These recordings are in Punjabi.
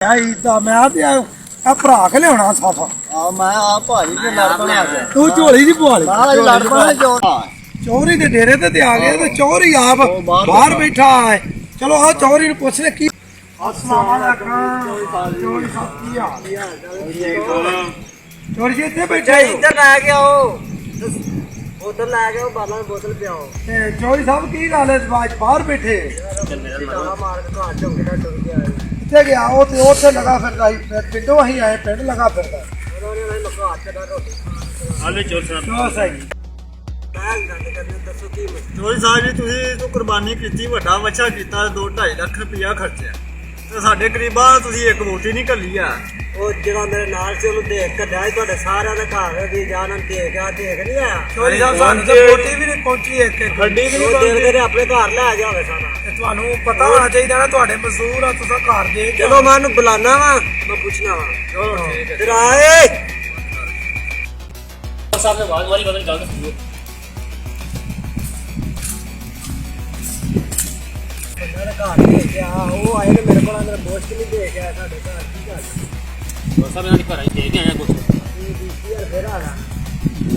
ਮੈਂ ਤੇ ਆ ਭਰਾ ਕੇ ਲਿਆਉਣਾ ਸਾਫਾ ਆ ਮੈਂ ਆ ਭਾਜੀ ਦੇ ਲੜ ਬਣਾ ਗਿਆ ਤੂੰ ਝੋਲੀ ਦੀ ਪਵਾ ਲਈ ਆ ਲੜ ਬਣਾ ਜੋ ਚੌਧਰੀ ਦੇ ਡੇਰੇ ਤੇ ਆ ਗਏ ਤੇ ਚੌਧਰੀ ਆਪ ਬਾਹਰ ਬੈਠਾ ਹੈ। ਚਲੋ ਆ ਚੌਧਰੀ ਨੂੰ ਪੁੱਛ ਲੈ ਕੀ ਚੌਧਰੀ ਜੀ ਇੱਥੇ ਬੈਠਾ ਇੱਧਰ ਲੈ ਕੇ ਆਓ ਉਧਰ ਲੈ ਕੇ ਆਓ ਬਾਲਾਂ ਬੋਤਲ ਪਿਆਓ ਤੇ ਚੌਧਰੀ ਸਾਹਿਬ ਕੀ ਗੱਲ ਹੈ ਬਾਹਰ ਬੈਠੇ ਮਾਰ ਕੇ ਘਾਟ ਚੌਂਕੇ ਦਾ ਟੁੱਟ ਗਿਆ ਕਿੱਥੇ ਗਿਆ ਉਹ ਤੇ ਉੱਥੇ ਲਗਾ ਫਿਰਦਾ ਸੀ ਪਿੰਡੋਂ ਅਸੀਂ ਆਏ ਪਿੰਡ ਲਗਾ ਫਿਰਦਾ ਉਹਨਾਂ ਨੇ ਲਗਾ ਹੱਥ ਦਾ ਰੋਟੀ ਹਾਲੇ ਚੋਰ ਸਾਹਿਬ ਚਲੋ ਸਹੀ ਦੱਸੋ ਕੀ ਚੋਰ ਸਾਹਿਬ ਜੀ ਤੁਸੀਂ ਤੋਂ ਕੁਰਬਾਨੀ ਕੀਤੀ ਵੱਡਾ ਵੱਛਾ ਕੀਤਾ 2.5 ਲੱਖ ਰੁਪਇਆ ਖਰਚਿਆ ਤੇ ਸਾਡੇ ਗਰੀਬਾਂ ਤੁਸੀਂ ਇੱਕ ਵੋਟੀ ਨਹੀਂ ਘੱਲੀ ਆ ਉਹ ਜਿਹੜਾ ਮੇਰੇ ਨਾਲ ਸੀ ਉਹਨੂੰ ਦੇਖ ਕੇ ਲਿਆ ਤੁਹਾਡੇ ਸਾਰਿਆਂ ਦੇ ਘਰ ਦੀ ਜਾਨ ਦੇਖ ਨਹੀਂ ਆਇਆ ਚੌਧਰੀ ਸਾਹਿਬ ਸਾਨੂੰ ਤੇ ਵੋਟੀ ਵੀ ਨਹੀਂ ਪਹੁੰਚੀ ਇੱਕ ਗੱਡੀ ਵੀ ਉਹ ਨਹੀਂ ਦੇਖ ਕੇ ਆਪਣੇ ਘਰ ਲੈ ਜਾਵੇ ਸਾਰਾ ਤੇ ਤੁਹਾਨੂੰ ਪਤਾ ਹੋਣਾ ਚਾਹੀਦਾ ਨਾ ਤੁਹਾਡੇ ਮਜ਼ਦੂਰ ਆ ਤੁਸੀਂ ਘਰ ਦੇ ਚਲੋ ਮੈਂ ਉਹਨੂੰ ਬੁਲਾਣਾ ਵਾ ਮੈਂ ਪੁੱਛਣਾ ਵਾ ਚਲੋ ਠੀਕ ਹੈ ਫਿਰ ਆਏ ਸਾਹਿਬ ਨੇ ਵਾਰੀ ਬਦਲ ਗੱਲ ਦੱਸੋ ਘਰ ਦੇ ਗਿਆ ਉਹ ਆਏ ਨੇ ਮੇਰੇ ਕੋਲ ਅੰਦਰ ਬੋਸਟ ਨਹੀਂ ਦੇ ਗਿਆ ਸਾਡੇ ਘਰ ਕੀ ਗੱਲ ਚੋਰ ਸਾਹਿਬ ਇਹਨਾਂ ਦੇ ਘਰ ਦੇ ਕੇ ਆਇਆ ਕੁਝ ਯਾਰ ਫੇਰ ਆ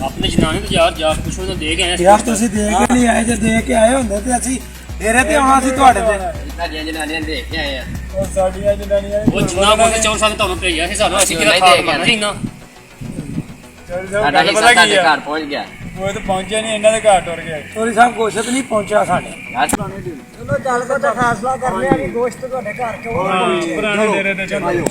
ਆਪਣੇ ਜਨਾਨੇ ਤੇ ਯਾਰ ਜਾ ਕੁਛ ਉਹਨਾਂ ਦੇ ਕੇ ਆਇਆ ਯਾਰ ਤੁਸੀਂ ਦੇ ਕੇ ਨਹੀਂ ਆਏ ਜੇ ਦੇ ਕੇ ਆਏ ਹੁੰਦੇ ਤੇ ਅਸੀਂ ਡੇਰੇ ਤੇ ਆਉਣਾ ਸੀ ਤੁਹਾਡੇ ਤੇ ਸਾਡੀਆਂ ਜਨਾਨੀਆਂ ਦੇਖ ਕੇ ਆਏ ਆ ਉਹ ਸਾਡੀਆਂ ਜਨਾਨੀਆਂ ਉਹ ਜਿੰਨਾ ਕੋਲ ਚੋਰ ਸਾਹਿਬ ਨੇ ਤੁਹਾਨੂੰ ਭੇਜਿਆ ਸੀ ਸਾਨੂੰ ਅਸੀਂ ਕਿਹੜਾ ਖਾਣ ਕਰਨਾ ਸੀ ਇੰਨਾ ਸਾਡਾ ਹੀ ਸਾਡੇ ਘਰ ਪਹੁੰਚ ਗਿਆ ਉਹ ਤਾਂ ਪਹੁੰਚਿਆ ਨਹੀਂ ਇਹਨਾਂ ਦੇ ਘਰ ਟੁਰ ਗਿਆ ਚੋਰੀ ਸਾਹਿਬ ਗੋਸ਼ਤ ਨਹੀਂ ਪਹੁੰਚਿਆ ਸਾਡੇ ਚਲੋ ਚੱਲ ਕੋ ਤਾਂ ਫੈਸਲਾ ਕਰ ਲਿਆ ਕਿ ਗੋਸ਼ਤ ਤੁਹਾਡੇ ਘਰ ਕਿਉਂ ਪਹੁੰਚੀ ਪੁਰਾਣੇ ਡੇਰੇ ਤੇ ਚਲੋ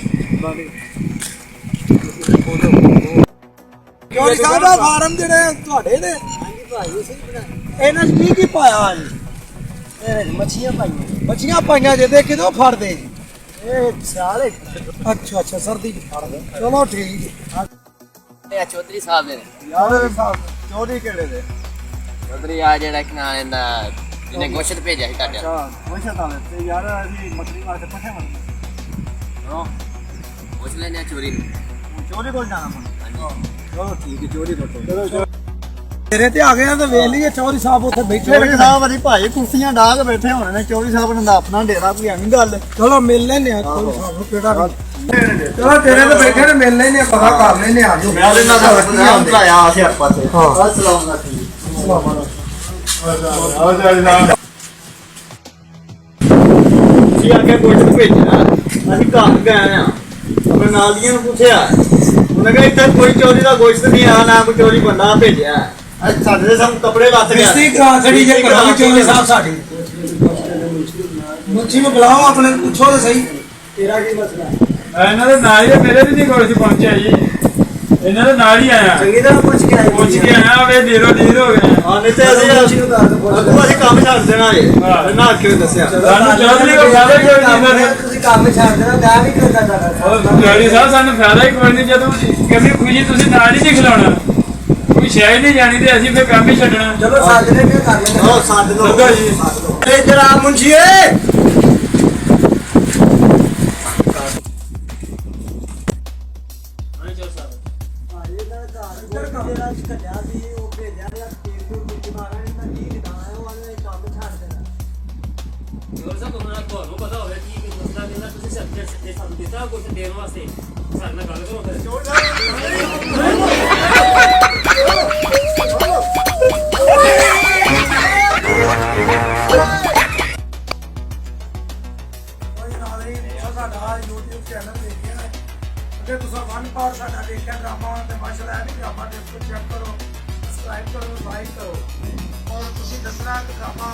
ਚੋਰੀ ਸਾਹਿਬ ਦਾ ਫਾਰਮ ਜਿਹੜੇ ਤੁਹਾਡੇ ਨੇ ਹਾਂਜੀ ਭਾਈ ਸਹੀ ਬਣਾ ਇਹਨਾਂ 'ਚ ਕੀ ਪਾਇਆ ਜੀ ਇਹ ਮੱਛੀਆਂ ਪਾਈਆਂ ਮੱਛੀਆਂ ਪਾਈਆਂ ਜਿਹਦੇ ਕਿਦੋਂ ਫੜਦੇ ਜੀ ਇਹ ਸਿਆਲ ਅੱਛਾ ਸਰਦੀ 'ਚ ਫੜਦੇ ਚਲੋ ਠੀਕ ਹੈ ਇਹ ਚੌਧਰੀ ਸਾਹਿਬ ਦੇ ਯਾਰ ਸਾਹਿਬ ਚੋਰੀ ਕਿਹੜੇ ਦੇ ਚੌਧਰੀ ਆ ਜਿਹੜਾ ਕਿ ਨਾ ਇਹਦਾ ਜਿਹਨੇ ਗੋਸ਼ਤ ਭੇਜਿਆ ਸੀ ਤੁਹਾਡੇ ਅੱਛਾ ਗੋਸ਼ਤ ਵਾਲੇ ਤੇ ਯਾਰ ਅਸੀਂ ਮੱਛੀ ਵਾਸਤੇ ਪੱਠੇ ਮੰਗਦੇ ਪੁੱਛ ਲੈਣੇ ਆ ਚੋਰੀ ਨੂੰ ਚੋਰੀ ਕੋਲ ਜਾਣਾ ਹਾਂਜੀ ਚਲੋ ਠੀਕ ਹੈ ਚੋਰੀ ਕੋਲ ਚਲੋ ਤੇਰੇ ਤੇ ਆ ਗਏ ਆ ਤੇ ਵੇਖ ਲਈਏ ਚੌਧਰੀ ਸਾਹਿਬ ਉੱਥੇ ਬੈਠੇ ਚੌਧਰੀ ਸਾਹਿਬ ਵਾਲੀ ਭਾਈ ਕੁਰਸੀਆਂ ਢਾਹ ਕੇ ਬੈਠੇ ਹੋਣੇ ਨੇ ਚੌਧਰੀ ਸਾਹਿਬ ਨੇ ਆਪਣਾ ਡੇਰਾ ਕੋਈ ਐਵੇਂ ਗੱਲ ਚਲੋ ਮਿਲ ਲੈਨੇ ਆ ਚੌਧਰੀ ਸਾਹਿਬ ਨੂੰ ਕਿਹੜਾ ਚਲੋ ਤੇਰੇ ਤੇ ਬੈਠੇ ਨੇ ਮਿਲ ਲੈਨੇ ਆ ਪਤਾ ਕਰ ਲੈਨੇ ਆ ਮੈਂ ਉਹਦੇ ਨਾਲ ਨਾਮ ਲਾਇਆ ਸੀ ਆਪਾਂ ਤੇ ਅਸਲਾਮ ਅਲੈਕੁਮ ਤੁਸੀਂ ਆ ਕੇ ਗੋਸ਼ਤ ਭੇਜਿਆ ਅਸੀਂ ਘਰ ਗਏ ਆ ਆਪਣੇ ਨਾਲ ਦੀਆਂ ਨੂੰ ਪੁੱਛਿਆ ਉਹਨੇ ਕਿਹਾ ਇੱਥੇ ਕੋਈ ਚੋਰੀ ਦਾ ਗੋਸ਼ਤ ਨਹੀਂ ਆ ਨਾ ਕੋਈ ਚੋਰੀ ਬੰਦਾ ਭੇਜਿਆ ਅੱਜ ਸਾਡੇ ਦੇ ਸਾਨੂੰ ਕੱਪੜੇ ਲੱਤ ਗਿਆ ਮਿਸਤਰੀ ਕਰਾ ਖੜੀ ਜੇ ਕਰਾਂਗੇ ਚੌਧਰੀ ਸਾਹਿਬ ਸਾਡੀ ਮੁੱਛੀ ਨੂੰ ਬੁਲਾਓ ਆਪਣੇ ਨੂੰ ਪੁੱਛੋ ਤੇ ਸਹੀ ਤੇਰਾ ਕੀ ਮਸਲਾ ਇਹਨਾਂ ਦੇ ਨਾਲ ਹੀ ਮੇਰੇ ਵੀ ਨਹੀਂ ਕੋਲ ਸੀ ਪਹੁੰਚਿਆ ਜੀ ਇਹਨਾਂ ਦੇ ਨਾਲ ਹੀ ਆਇਆ ਚੰਗੀ ਤਰ੍ਹਾਂ ਪੁੱਛ ਕੇ ਆਏ ਪੁੱਛ ਕੇ ਆਇਆ ਵੇ ਦੇਰੋ ਦੇਰ ਹੋ ਗਏ ਹਾਂ ਨਹੀਂ ਤੇ ਅਸੀਂ ਅਸੀਂ ਕੰਮ ਛੱਡ ਦੇਣਾ ਏ ਨਾ ਕਿਉਂ ਦੱਸਿਆ ਸਾਨੂੰ ਚੌਧਰੀ ਕੋਲ ਫਾਇਦਾ ਹੀ ਕੋਈ ਨਹੀਂ ਇਹਨਾਂ ਤੁਸੀਂ ਕੰਮ ਛੱਡ ਦੇਣਾ ਮੈਂ ਵੀ ਕਿਉਂ ਕਰਦਾ ਚੌਧਰੀ ਸਾਹਿਬ ਸਾਨੂੰ ਫਾਇਦਾ ਹੀ ਕੋਈ ਨਹੀਂ ਜਦੋਂ ਕਹਿੰਦੇ ਖੁਸ਼ੀ ਤੁਸੀਂ ਨਾਲ ਹੀ ਨਹੀਂ ਖਿਲਾਉਣਾ ਕੋਈ ਸ਼ਾਇਦ ਨਹੀਂ ਜਾਣੀ ਤੇ ਅਸੀਂ ਫਿਰ ਕੰਮ ਹੀ ਛੱਡਣਾ ਚਲੋ ਸਾਜਰੇ ਵੀ ਕਰ ਲੈਂਦੇ ਉਹ ਸੱਦ ਦੋ ਦੱਸੋ ਜੀ ਇਹ ਜਰਾ ਮੁੰਸ਼ੀਏ ਤੁਹਾਨੂੰ ਪਤਾ ਹੋਵੇ ਕੀ ਮਸਲਾ ਦੇਣਾ ਤੁਸੀਂ ਸਾਨੂੰ ਦਿੱਤਾ ਕੁਝ ਦੇਣ ਵਾਸਤੇ ਸਾਡੇ ਨਾਲ ਗੱਲ ਕਰੋ ਫਿਰ ਸਾਡਾ YouTube ਚੈਨਲ ਦੇਖਿਆ ਨਾ ਅੱਗੇ ਤੁਸੀਂ ਵਨ ਪਾਰ ਸਾਡਾ ਦੇਖਿਆ ਡਰਾਮਾ ਤੇ ਮਾਸ਼ਾਅੱਲਾ ਇਹ ਡਰਾਮਾ ਦੇ ਉੱਤੇ ਚੈੱਕ ਕਰੋ ਸਬਸਕ੍ਰਾਈਬ ਕਰੋ ਲਾਈਕ ਕਰੋ ਔਰ ਤੁਸੀਂ ਦੱਸਣਾ ਕਿ ਡਰਾਮਾ